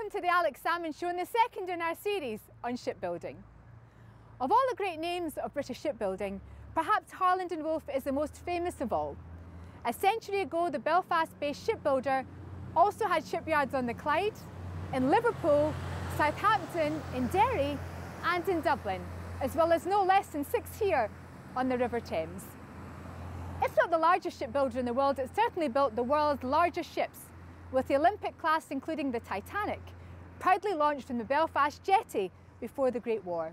Welcome to the Alex Salmond Show, and the second in our series on shipbuilding. Of all the great names of British shipbuilding, perhaps Harland Wolff is the most famous of all. A century ago, the Belfast-based shipbuilder also had shipyards on the Clyde, in Liverpool, Southampton, in Derry and in Dublin, as well as no less than 6 here on the River Thames. If not the largest shipbuilder in the world, it certainly built the world's largest ships, with the Olympic class including the Titanic, proudly launched from the Belfast jetty before the Great War.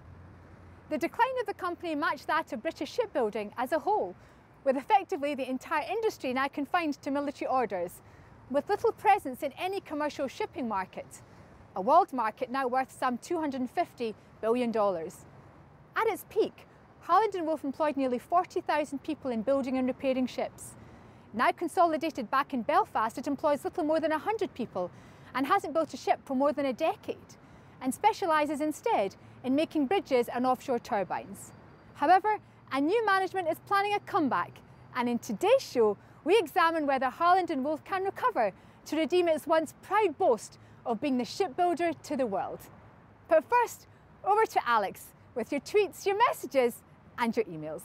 The decline of the company matched that of British shipbuilding as a whole, with effectively the entire industry now confined to military orders, with little presence in any commercial shipping market, a world market now worth some $250 billion. At its peak, Harland Wolff employed nearly 40,000 people in building and repairing ships. Now consolidated back in Belfast, it employs little more than 100 people and hasn't built a ship for more than a decade, and specialises instead in making bridges and offshore turbines. However, a new management is planning a comeback, and in today's show, we examine whether Harland Wolff can recover to redeem its once proud boast of being the shipbuilder to the world. But first, over to Alex with your tweets, your messages and your emails.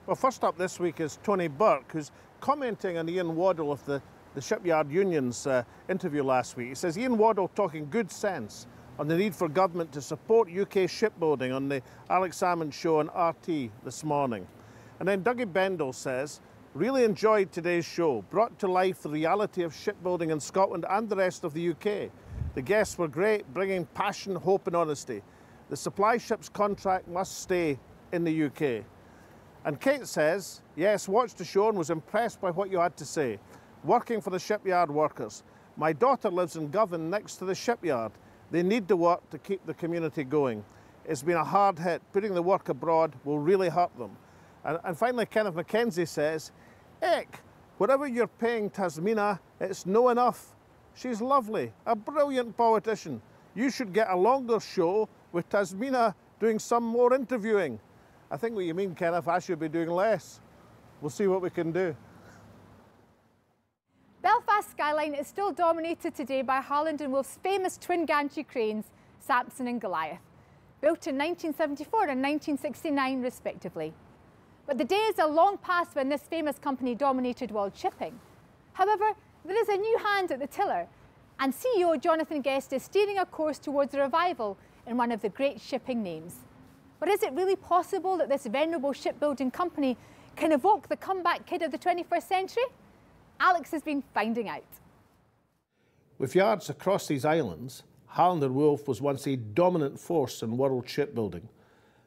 Well, first up this week is Tony Burke, who's commenting on Ian Waddell of the Shipyard Union's interview last week. He says, Ian Waddell talking good sense on the need for government to support UK shipbuilding on the Alex Salmond Show on RT this morning. And then Dougie Bendel says, really enjoyed today's show, brought to life the reality of shipbuilding in Scotland and the rest of the UK. The guests were great, bringing passion, hope and honesty. The supply ships contract must stay in the UK. And Kate says, yes, watched the show and was impressed by what you had to say. Working for the shipyard workers. My daughter lives in Govan next to the shipyard. They need the work to keep the community going. It's been a hard hit. Putting the work abroad will really hurt them. And finally, Kenneth Mackenzie says, Eck, whatever you're paying Tasmina, it's no enough. She's lovely, a brilliant politician. You should get a longer show with Tasmina doing some more interviewing. I think what you mean, Kenneth, I should be doing less. We'll see what we can do. Belfast skyline is still dominated today by Harland Wolff's famous twin gantry cranes, Samson and Goliath, built in 1974 and 1969 respectively. But the days are long past when this famous company dominated world shipping. However, there is a new hand at the tiller, and CEO Jonathan Guest is steering a course towards a revival in one of the great shipping names. But is it really possible that this venerable shipbuilding company can evoke the comeback kid of the 21st century? Alex has been finding out. With yards across these islands, Harland Wolff was once a dominant force in world shipbuilding.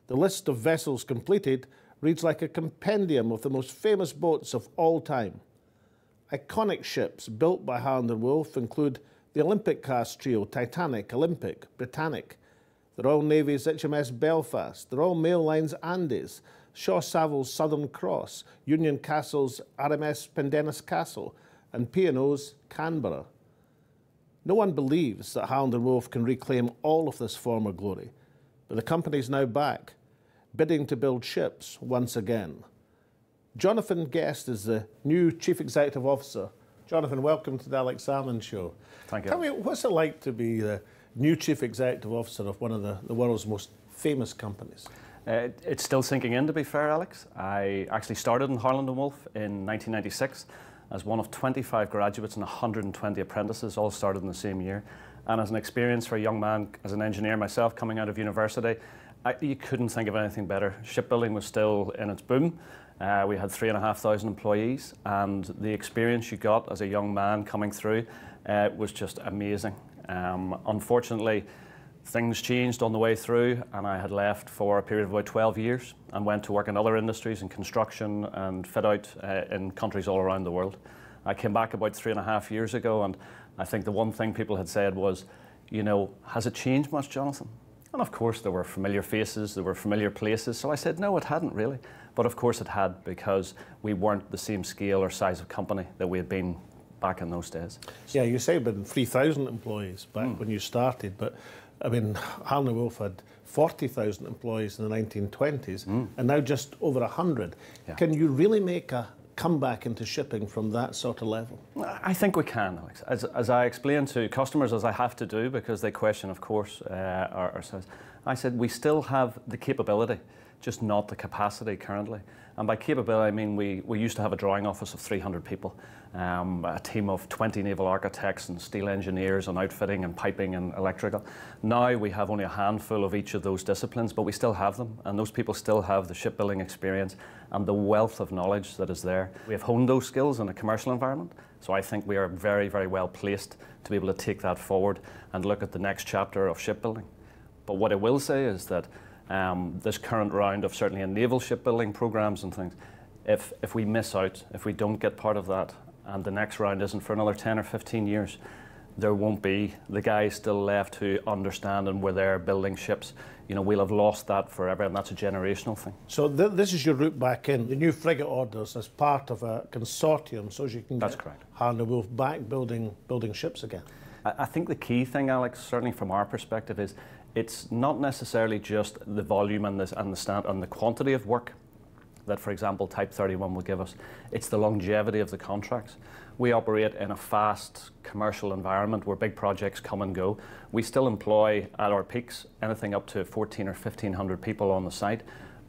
The list of vessels completed reads like a compendium of the most famous boats of all time. Iconic ships built by Harland Wolff include the Olympic-class trio Titanic, Olympic, Britannic, the Royal Navy's HMS Belfast, the Royal Mail Line's Andes, Shaw Savills Southern Cross, Union Castle's RMS Pendennis Castle, and P&O's Canberra. No one believes that Harland Wolff can reclaim all of this former glory, but the company's now back, bidding to build ships once again. Jonathan Guest is the new Chief Executive Officer. Jonathan, welcome to the Alex Salmond Show. Thank you. Tell me, what's it like to be the new Chief Executive Officer of one of the world's most famous companies? It's still sinking in, to be fair, Alex. I actually started in Harland Wolff in 1996 as one of 25 graduates and 120 apprentices, all started in the same year. And as an experience for a young man, as an engineer myself coming out of university, you couldn't think of anything better. Shipbuilding was still in its boom. We had 3,500 employees, and the experience you got as a young man coming through was just amazing. Unfortunately, things changed on the way through, and I had left for a period of about 12 years and went to work in other industries, in construction and fit out in countries all around the world. I came back about 3.5 years ago, and I think the one thing people had said was, you know, has it changed much, Jonathan? And of course there were familiar faces, there were familiar places, so I said no, it hadn't really. But of course it had, because we weren't the same scale or size of company that we had been back in those days. Yeah, you say about 3,000 employees back when you started, but I mean, Harland Wolff had 40,000 employees in the 1920s and now just over 100. Yeah. Can you really make a come back into shipping from that sort of level? I think we can, Alex. As I explain to customers, as I have to do, because they question, of course, ourselves, I said we still have the capability, just not the capacity currently. And by capability, I mean we used to have a drawing office of 300 people, a team of 20 naval architects and steel engineers and outfitting and piping and electrical. Now we have only a handful of each of those disciplines, but we still have them, and those people still have the shipbuilding experience and the wealth of knowledge that is there. We have honed those skills in a commercial environment, so I think we are very, very well placed to be able to take that forward and look at the next chapter of shipbuilding. But what I will say is that this current round of certainly in naval shipbuilding programs and things, if we miss out, if we don't get part of that, and the next round isn't for another 10 or 15 years, there won't be the guys still left who understand and were there building ships. You know, we'll have lost that forever, and that's a generational thing. So this is your route back in. The new frigate orders as part of a consortium, so as you can That's get correct. Harland Wolff back building ships again. I think the key thing, Alex, certainly from our perspective, is it's not necessarily just the volume and the quantity of work that, for example, Type 31 will give us. It's the longevity of the contracts. We operate in a fast commercial environment where big projects come and go. We still employ at our peaks anything up to 1,400 or 1,500 people on the site,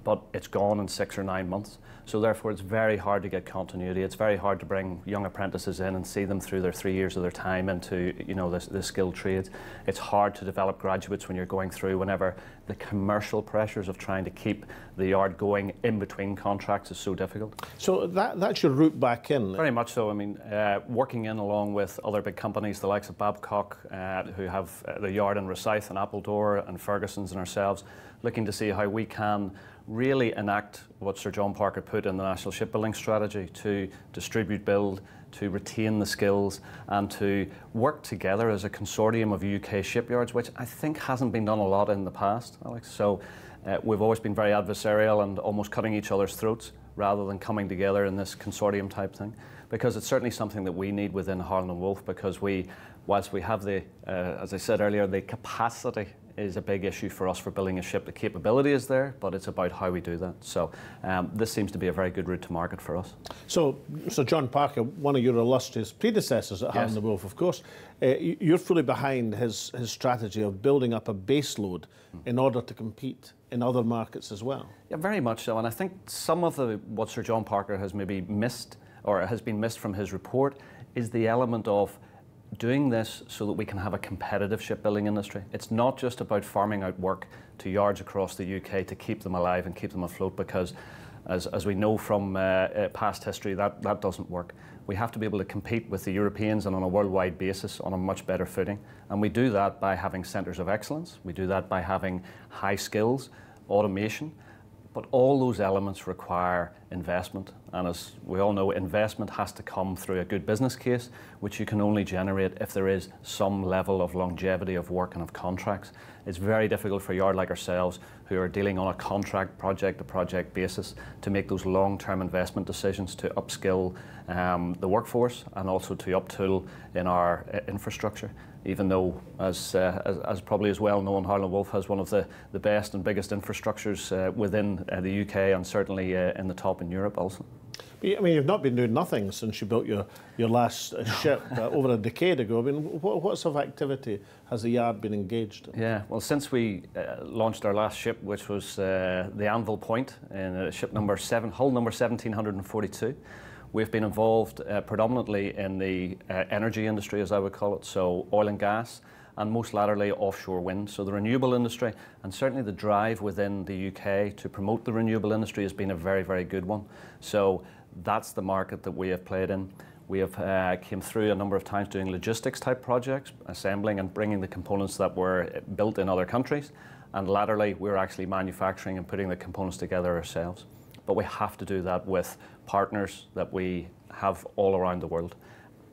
but it's gone in 6 or 9 months. So therefore it's very hard to get continuity. It's very hard to bring young apprentices in and see them through their 3 years of their time into, you know, the skilled trades. It's hard to develop graduates when you're going through, whenever the commercial pressures of trying to keep the yard going in between contracts is so difficult. So that's your route back in? Very much so. I mean, working in along with other big companies, the likes of Babcock, who have the yard in Rosyth and Appledore and Ferguson's and ourselves, looking to see how we can really enact what Sir John Parker put in the National Shipbuilding Strategy to distribute, build, to retain the skills and to work together as a consortium of UK shipyards, which I think hasn't been done a lot in the past, Alex. So we've always been very adversarial and almost cutting each other's throats rather than coming together in this consortium type thing, because it's certainly something that we need within Harland Wolff, because whilst we have the, as I said earlier, the capacity is a big issue for us for building a ship. The capability is there, but it's about how we do that. So this seems to be a very good route to market for us. So John Parker, one of your illustrious predecessors at Harland Wolff, of course, you're fully behind his strategy of building up a base load in order to compete in other markets as well. Yeah, very much so. And I think some of what Sir John Parker has maybe missed, or has been missed from his report, is the element of doing this so that we can have a competitive shipbuilding industry. It's not just about farming out work to yards across the UK to keep them alive and keep them afloat, because as we know from past history, that doesn't work. We have to be able to compete with the Europeans and on a worldwide basis on a much better footing. And we do that by having centres of excellence. We do that by having high skills, automation. But all those elements require investment, and as we all know, investment has to come through a good business case, which you can only generate if there is some level of longevity of work and of contracts. It's very difficult for a yard like ourselves, who are dealing on a contract, project-to-project basis, to make those long-term investment decisions to upskill the workforce and also to uptool in our infrastructure. Even though, as probably as well known, Harland Wolff has one of the best and biggest infrastructures within the UK, and certainly in the top in Europe also. I mean, you've not been doing nothing since you built your last ship over a decade ago. I mean, what sort of activity has the yard been engaged in? Yeah, well, since we launched our last ship, which was the Anvil Point, in ship number hull number 1742, we've been involved predominantly in the energy industry, as I would call it, so oil and gas, and most latterly offshore wind. So the renewable industry, and certainly the drive within the UK to promote the renewable industry, has been a very, very good one. So that's the market that we have played in. We have came through a number of times doing logistics type projects, assembling and bringing the components that were built in other countries, and latterly we're actually manufacturing and putting the components together ourselves. But we have to do that with partners that we have all around the world.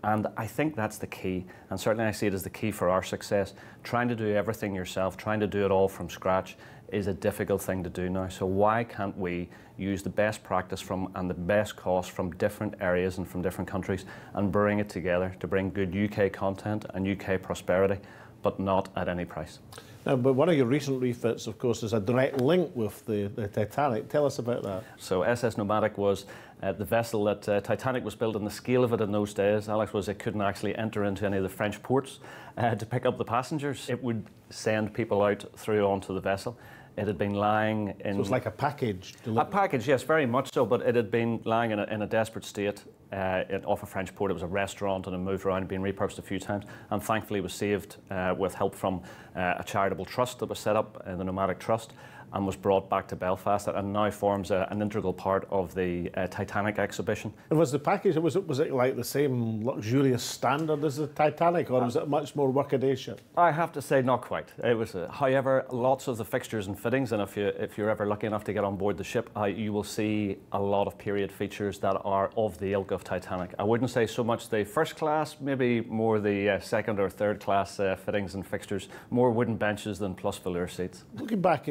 And I think that's the key, and certainly I see it as the key for our success. Trying to do everything yourself, trying to do it all from scratch, is a difficult thing to do now. So why can't we use the best practice and the best cost from different areas and from different countries and bring it together to bring good UK content and UK prosperity, but not at any price? Now, but one of your recent refits, of course, is a direct link with the Titanic. Tell us about that. So SS Nomadic was the vessel that Titanic was built, and the scale of it in those days, Alex, was it couldn't actually enter into any of the French ports to pick up the passengers. It would send people out through onto the vessel. It had been lying in... So it's like a package delivery. A package, yes, very much so, but it had been lying in a desperate state off a French port. It was a restaurant and it moved around, been repurposed a few times, and thankfully was saved with help from a charitable trust that was set up, the Nomadic Trust, and was brought back to Belfast, and now forms an integral part of the Titanic exhibition. And was the package, was it like the same luxurious standard as the Titanic, or was it much more workaday ship? I have to say, not quite. It was, however, lots of the fixtures and fittings, and if you're ever lucky enough to get on board the ship, you will see a lot of period features that are of the ilk of Titanic. I wouldn't say so much the first class, maybe more the second or third class fittings and fixtures, more wooden benches than plus velour seats. Looking back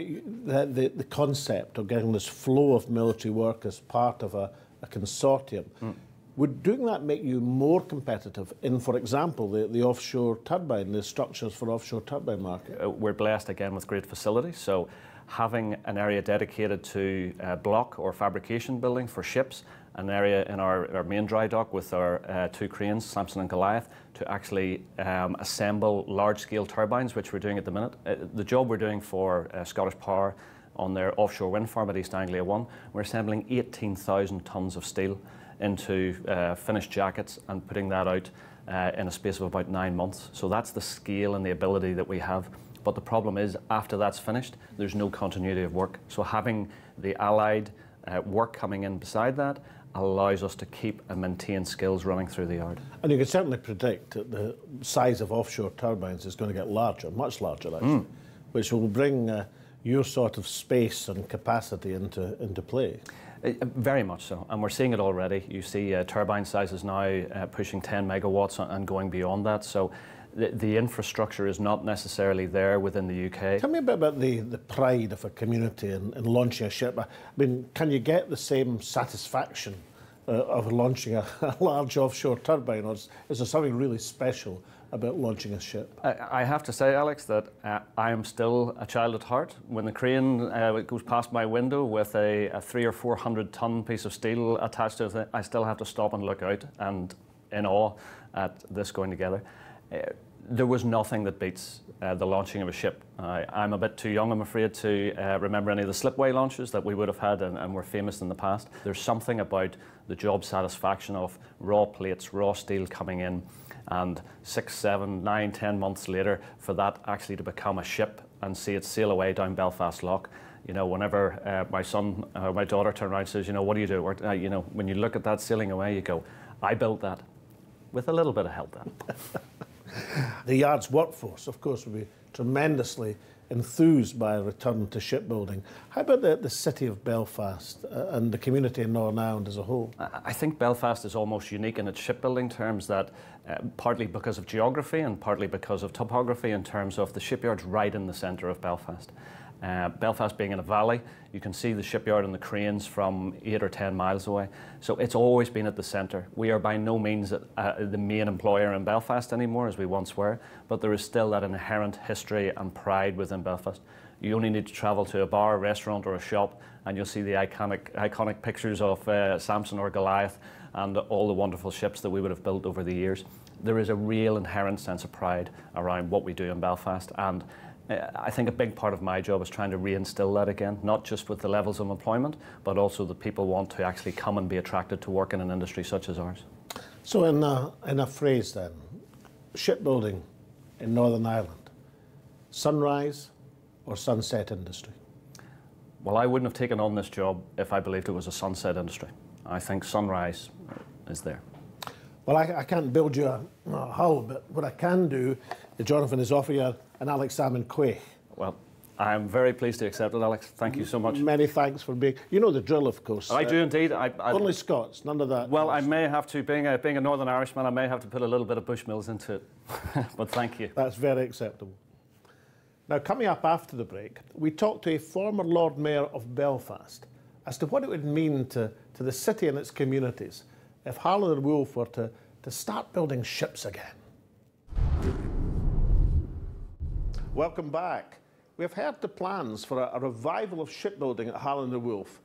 at the concept of getting this flow of military work as part of a consortium, would doing that make you more competitive in, for example, the offshore turbine, the structures for offshore turbine market? We're blessed again with great facilities, so having an area dedicated to block or fabrication building for ships, an area in our main dry dock with our two cranes, Samson and Goliath, to actually assemble large-scale turbines, which we're doing at the minute. The job we're doing for Scottish Power on their offshore wind farm at East Anglia 1, we're assembling 18,000 tonnes of steel into finished jackets and putting that out in a space of about 9 months. So that's the scale and the ability that we have. But the problem is, after that's finished, there's no continuity of work. So having the allied work coming in beside that allows us to keep and maintain skills running through the yard. And you can certainly predict that the size of offshore turbines is going to get larger, much larger actually, which will bring your sort of space and capacity into play. Very much so, and we're seeing it already. You see turbine sizes now pushing 10 megawatts and going beyond that. So the infrastructure is not necessarily there within the UK. Tell me a bit about the pride of a community in launching a ship. I mean, can you get the same satisfaction of launching a large offshore turbine, or is there something really special about launching a ship? I have to say, Alex, that I am still a child at heart. When the crane goes past my window with a 300 or 400 ton piece of steel attached to it, I still have to stop and look out and in awe at this going together. There was nothing that beats the launching of a ship. I'm a bit too young, I'm afraid, to remember any of the slipway launches that we would have had and were famous in the past. There's something about the job satisfaction of raw plates, raw steel coming in, and 6, 7, 9, 10 months later for that actually to become a ship and see it sail away down Belfast Loch. You know, whenever my son or my daughter turn around and says, you know, what do you do? Or, you know, when you look at that sailing away, you go, I built that with a little bit of help then. The yard's workforce, of course, will be tremendously enthused by a return to shipbuilding. How about the city of Belfast and the community in Northern Ireland as a whole? I think Belfast is almost unique in its shipbuilding terms, that partly because of geography and partly because of topography, in terms of the shipyard's right in the centre of Belfast. Belfast being in a valley, you can see the shipyard and the cranes from 8 or 10 miles away. So it's always been at the centre. We are by no means the main employer in Belfast anymore, as we once were, but there is still that inherent history and pride within Belfast. You only need to travel to a bar, a restaurant or a shop and you'll see the iconic pictures of Samson or Goliath and all the wonderful ships that we would have built over the years. There is a real inherent sense of pride around what we do in Belfast, and I think a big part of my job is trying to reinstill that again, not just with the levels of employment, but also that people want to actually come and be attracted to work in an industry such as ours. So in a phrase then, shipbuilding in Northern Ireland, sunrise or sunset industry? Well, I wouldn't have taken on this job if I believed it was a sunset industry. I think sunrise is there. Well, I can't build you a hull, but what I can do, Jonathan, is offer you an Alex Salmond quaich. Well, I'm very pleased to accept it, Alex. Thank you so much. Many thanks for being... You know the drill, of course. I do indeed. Only Scots, none of that. Well, I may have to, being a Northern Irishman, I may have to put a little bit of Bushmills into it. But thank you. That's very acceptable. Now, coming up after the break, we talked to a former Lord Mayor of Belfast as to what it would mean to the city and its communities if Harland Wolff were to start building ships again. Welcome back. We've heard the plans for a revival of shipbuilding at Harland Wolff.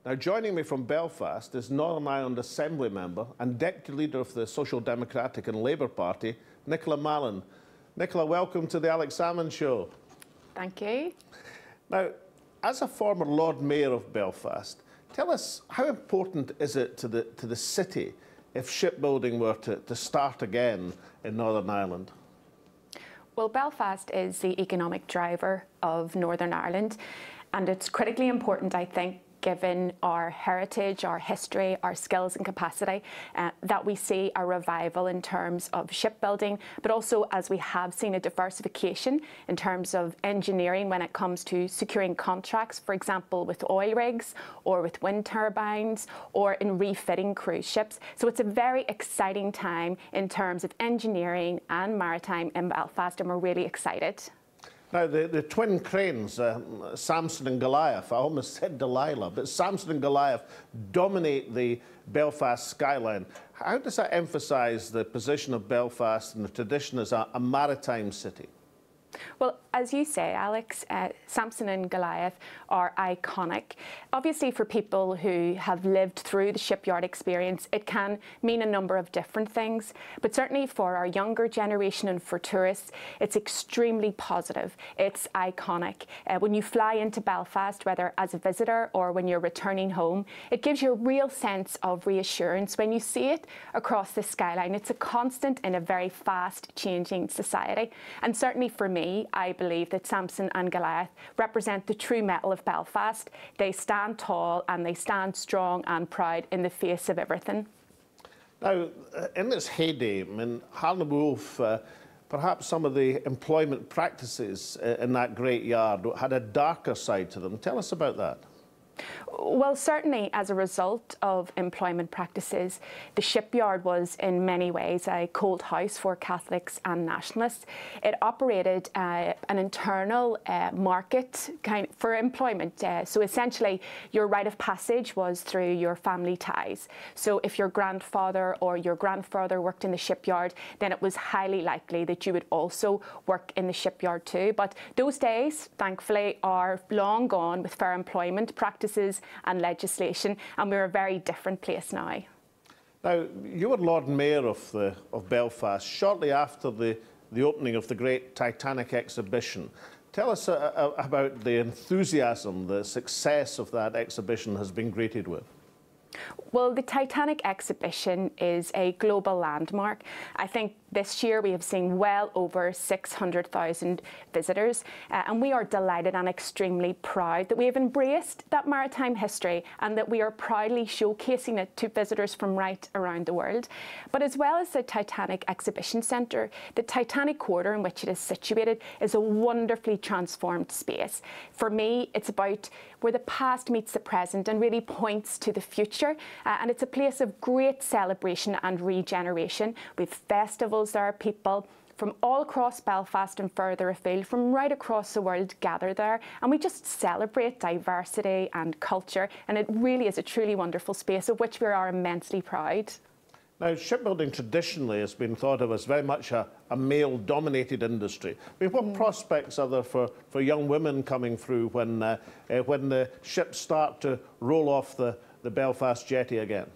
Now, joining me from Belfast is Northern Ireland Assembly member and deputy leader of the Social Democratic and Labour Party, Nichola Mallon. Nichola, welcome to the Alex Salmond Show. Thank you. Now, as a former Lord Mayor of Belfast, tell us, how important is it to the city if shipbuilding were to start again in Northern Ireland? Well, Belfast is the economic driver of Northern Ireland, and it's critically important, I think, given our heritage, our history, our skills and capacity, that we see a revival in terms of shipbuilding, but also as we have seen a diversification in terms of engineering when it comes to securing contracts, for example, with oil rigs or with wind turbines or in refitting cruise ships. So it's a very exciting time in terms of engineering and maritime in Belfast, and we're really excited. Now, the twin cranes, Samson and Goliath, I almost said Delilah, but Samson and Goliath dominate the Belfast skyline. How does that emphasise the position of Belfast and the tradition as a maritime city? Well, as you say, Alex, Samson and Goliath are iconic. Obviously, for people who have lived through the shipyard experience, it can mean a number of different things. But certainly for our younger generation and for tourists, it's extremely positive. It's iconic. When you fly into Belfast, whether as a visitor or when you're returning home, it gives you a real sense of reassurance when you see it across the skyline. It's a constant in a very fast-changing society. And certainly for me, I believe that Samson and Goliath represent the true metal of Belfast. They stand tall and they stand strong and proud in the face of everything. Now, in its heyday, I mean, Harland Wolff, perhaps some of the employment practices in that great yard had a darker side to them. Tell us about that. Well, certainly as a result of employment practices, the shipyard was in many ways a cold house for Catholics and nationalists. It operated an internal market for employment. So essentially, your rite of passage was through your family ties. So if your grandfather or your grandfather worked in the shipyard, then it was highly likely that you would also work in the shipyard too. But those days, thankfully, are long gone with fair employment practices and legislation, and we're a very different place now. Now, you were Lord Mayor of Belfast shortly after the opening of the great Titanic exhibition. Tell us about the enthusiasm, the success of that exhibition has been greeted with. Well, the Titanic exhibition is a global landmark. I think this year we have seen well over 600,000 visitors, and we are delighted and extremely proud that we have embraced that maritime history and that we are proudly showcasing it to visitors from right around the world. But as well as the Titanic Exhibition Centre, the Titanic Quarter in which it is situated is a wonderfully transformed space. For me, it's about where the past meets the present and really points to the future, and it's a place of great celebration and regeneration. With festivals, there are people from all across Belfast and further afield, from right across the world, gather there, and we just celebrate diversity and culture, and it really is a truly wonderful space of which we are immensely proud. Now, shipbuilding traditionally has been thought of as very much a male-dominated industry. I mean, what prospects are there for young women coming through when the ships start to roll off the Belfast jetty again?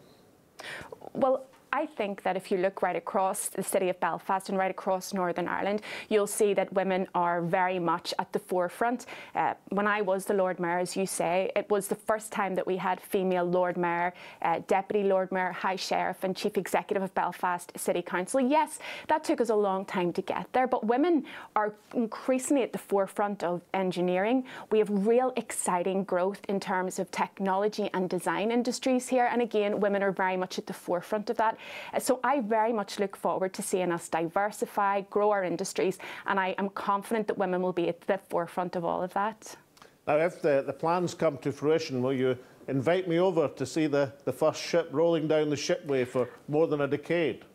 Well, I think that if you look right across the city of Belfast and right across Northern Ireland, you'll see that women are very much at the forefront. When I was the Lord Mayor, as you say, it was the first time that we had female Lord Mayor, Deputy Lord Mayor, High Sheriff and Chief Executive of Belfast City Council. Yes, that took us a long time to get there, but women are increasingly at the forefront of engineering. We have real exciting growth in terms of technology and design industries here, and again, women are very much at the forefront of that. So I very much look forward to seeing us diversify, grow our industries, and I am confident that women will be at the forefront of all of that. Now, if the plans come to fruition, will you invite me over to see the first ship rolling down the shipway for more than a decade?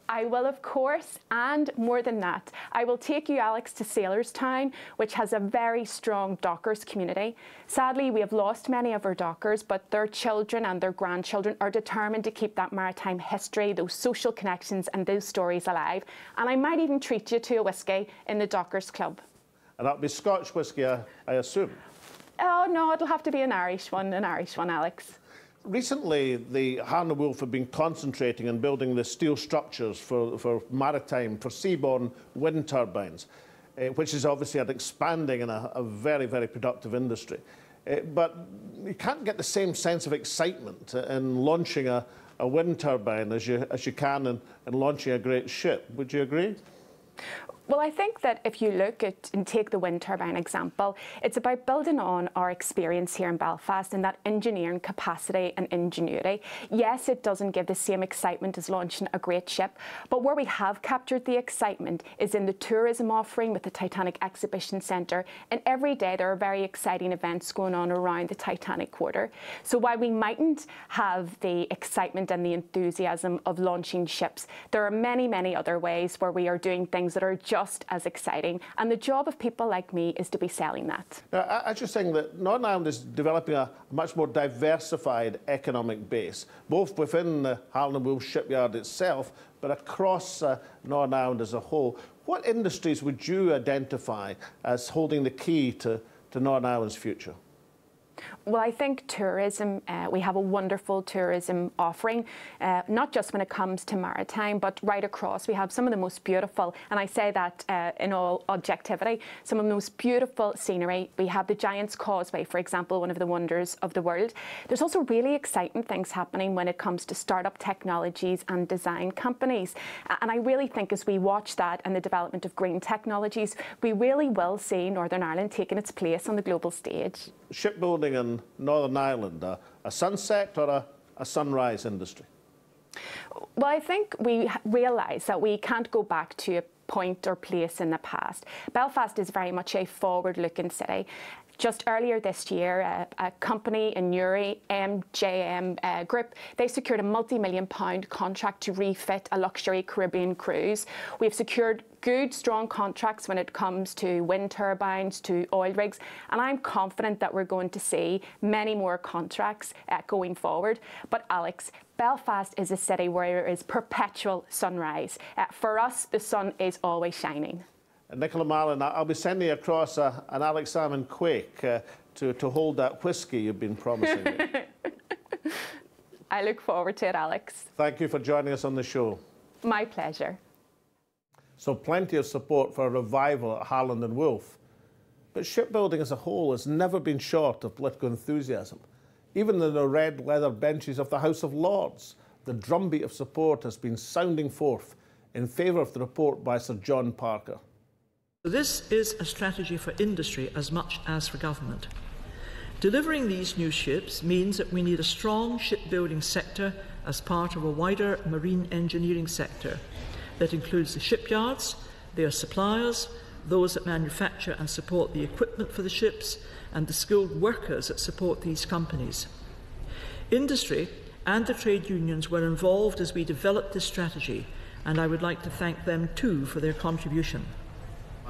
I will, of course, and more than that, I will take you, Alex, to Sailorstown, which has a very strong dockers community. Sadly, we have lost many of our dockers, but their children and their grandchildren are determined to keep that maritime history, those social connections and those stories alive. And I might even treat you to a whisky in the Dockers Club. And that'll be Scotch whisky, I assume. Oh, no, it'll have to be an Irish one, Alex. Recently, the Harland Wolff have been concentrating on building the steel structures for seaborne wind turbines, which is obviously an expanding and a very, very productive industry. But you can't get the same sense of excitement in launching a wind turbine as you can in launching a great ship. Would you agree? Well, I think that if you look at and take the wind turbine example, it's about building on our experience here in Belfast and that engineering capacity and ingenuity. Yes, it doesn't give the same excitement as launching a great ship, but where we have captured the excitement is in the tourism offering with the Titanic Exhibition Centre, and every day there are very exciting events going on around the Titanic Quarter. So while we mightn't have the excitement and the enthusiasm of launching ships, there are many, many other ways where we are doing things that are just as exciting, and the job of people like me is to be selling that. I was just saying that Northern Ireland is developing a much more diversified economic base, both within the Harland Wolff shipyard itself, but across Northern Ireland as a whole. What industries would you identify as holding the key to Northern Ireland's future? Well, I think tourism, we have a wonderful tourism offering, not just when it comes to maritime, but right across. We have some of the most beautiful, and I say that in all objectivity, some of the most beautiful scenery. We have the Giant's Causeway, for example, one of the wonders of the world. There's also really exciting things happening when it comes to startup technologies and design companies. And I really think as we watch that and the development of green technologies, we really will see Northern Ireland taking its place on the global stage. Shipbuilding in Northern Ireland, a sunset or a sunrise industry? Well, I think we realise that we can't go back to a point or place in the past. Belfast is very much a forward-looking city. Just earlier this year, a company in Newry, MJM Group, they secured a multi-million-pound contract to refit a luxury Caribbean cruise. We've secured good, strong contracts when it comes to wind turbines, to oil rigs, and I'm confident that we're going to see many more contracts going forward. But Alex, Belfast is a city where there is perpetual sunrise. For us, the sun is always shining. Nichola Mallon, I'll be sending you across an Alex Salmond Quake to hold that whisky you've been promising me. I look forward to it, Alex. Thank you for joining us on the show. My pleasure. So plenty of support for a revival at Harland and Wolff. But shipbuilding as a whole has never been short of political enthusiasm. Even in the red leather benches of the House of Lords, the drumbeat of support has been sounding forth in favour of the report by Sir John Parker. This is a strategy for industry as much as for government. Delivering these new ships means that we need a strong shipbuilding sector as part of a wider marine engineering sector that includes the shipyards, their suppliers, those that manufacture and support the equipment for the ships, and the skilled workers that support these companies. Industry and the trade unions were involved as we developed this strategy, and I would like to thank them too for their contribution.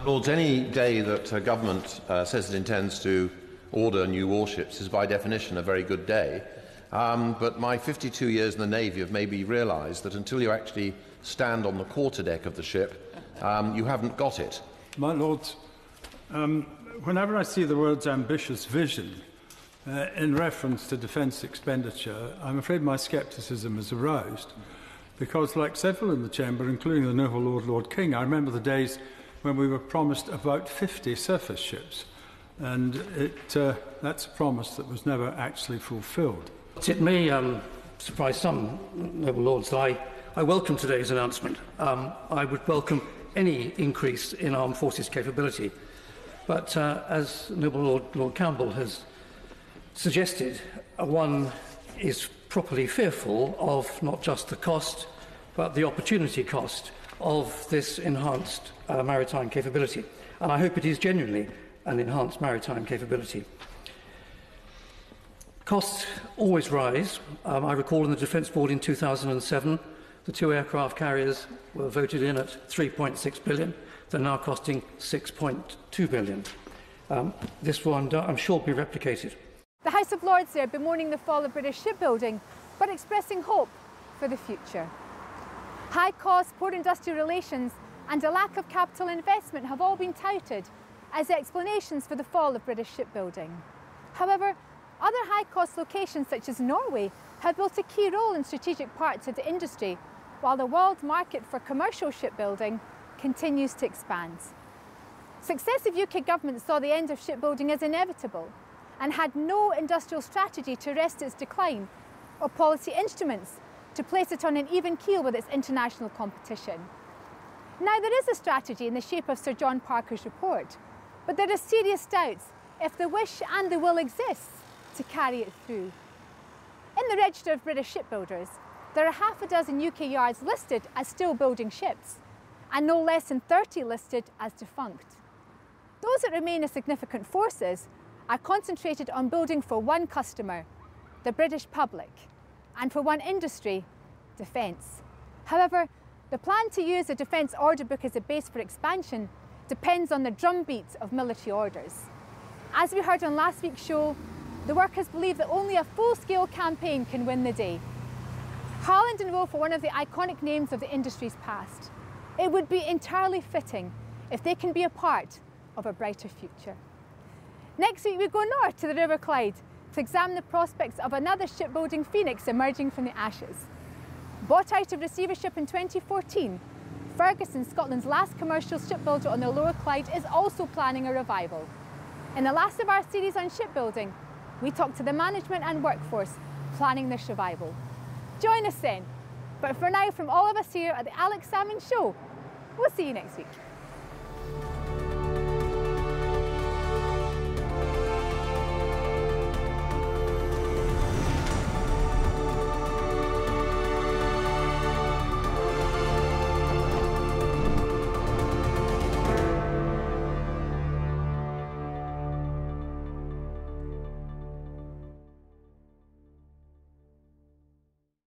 Lords, any day that government says it intends to order new warships is by definition a very good day. But my 52 years in the Navy have made me realise that until you actually stand on the quarterdeck of the ship, you haven't got it. My Lords, whenever I see the words ambitious vision in reference to defence expenditure, I'm afraid my scepticism is aroused. Because, like several in the Chamber, including the noble Lord King, I remember the days when we were promised about 50 surface ships, and that's a promise that was never actually fulfilled. It may surprise some noble lords that I welcome today's announcement. I would welcome any increase in armed forces capability, but as noble Lord Campbell has suggested, one is properly fearful of not just the cost, but the opportunity cost of this enhanced maritime capability. And I hope it is genuinely an enhanced maritime capability. Costs always rise. I recall in the Defence Board in 2007, the 2 aircraft carriers were voted in at £3.6 billion. They're now costing £6.2 billion. This one, I'm sure, will be replicated. The House of Lords there bemoaning the fall of British shipbuilding, but expressing hope for the future. High costs, poor industrial relations and a lack of capital investment have all been touted as explanations for the fall of British shipbuilding. However, other high-cost locations such as Norway have built a key role in strategic parts of the industry, while the world market for commercial shipbuilding continues to expand. Successive UK governments saw the end of shipbuilding as inevitable and had no industrial strategy to arrest its decline or policy instruments to place it on an even keel with its international competition. Now, there is a strategy in the shape of Sir John Parker's report, but there are serious doubts if the wish and the will exists to carry it through. In the register of British shipbuilders, there are half a dozen UK yards listed as still building ships, and no less than 30 listed as defunct. Those that remain as significant forces are concentrated on building for one customer, the British public, and for one industry, defence. However, the plan to use the defence order book as a base for expansion depends on the drumbeat of military orders. As we heard on last week's show, the workers believe that only a full-scale campaign can win the day. Harland Wolff are one of the iconic names of the industry's past. It would be entirely fitting if they can be a part of a brighter future. Next week we go north to the River Clyde to examine the prospects of another shipbuilding phoenix emerging from the ashes. Bought out of receivership in 2014, Ferguson, Scotland's last commercial shipbuilder on the Lower Clyde, is also planning a revival. In the last of our series on shipbuilding, we talk to the management and workforce planning this revival. Join us then. But for now, from all of us here at the Alex Salmond Show, we'll see you next week.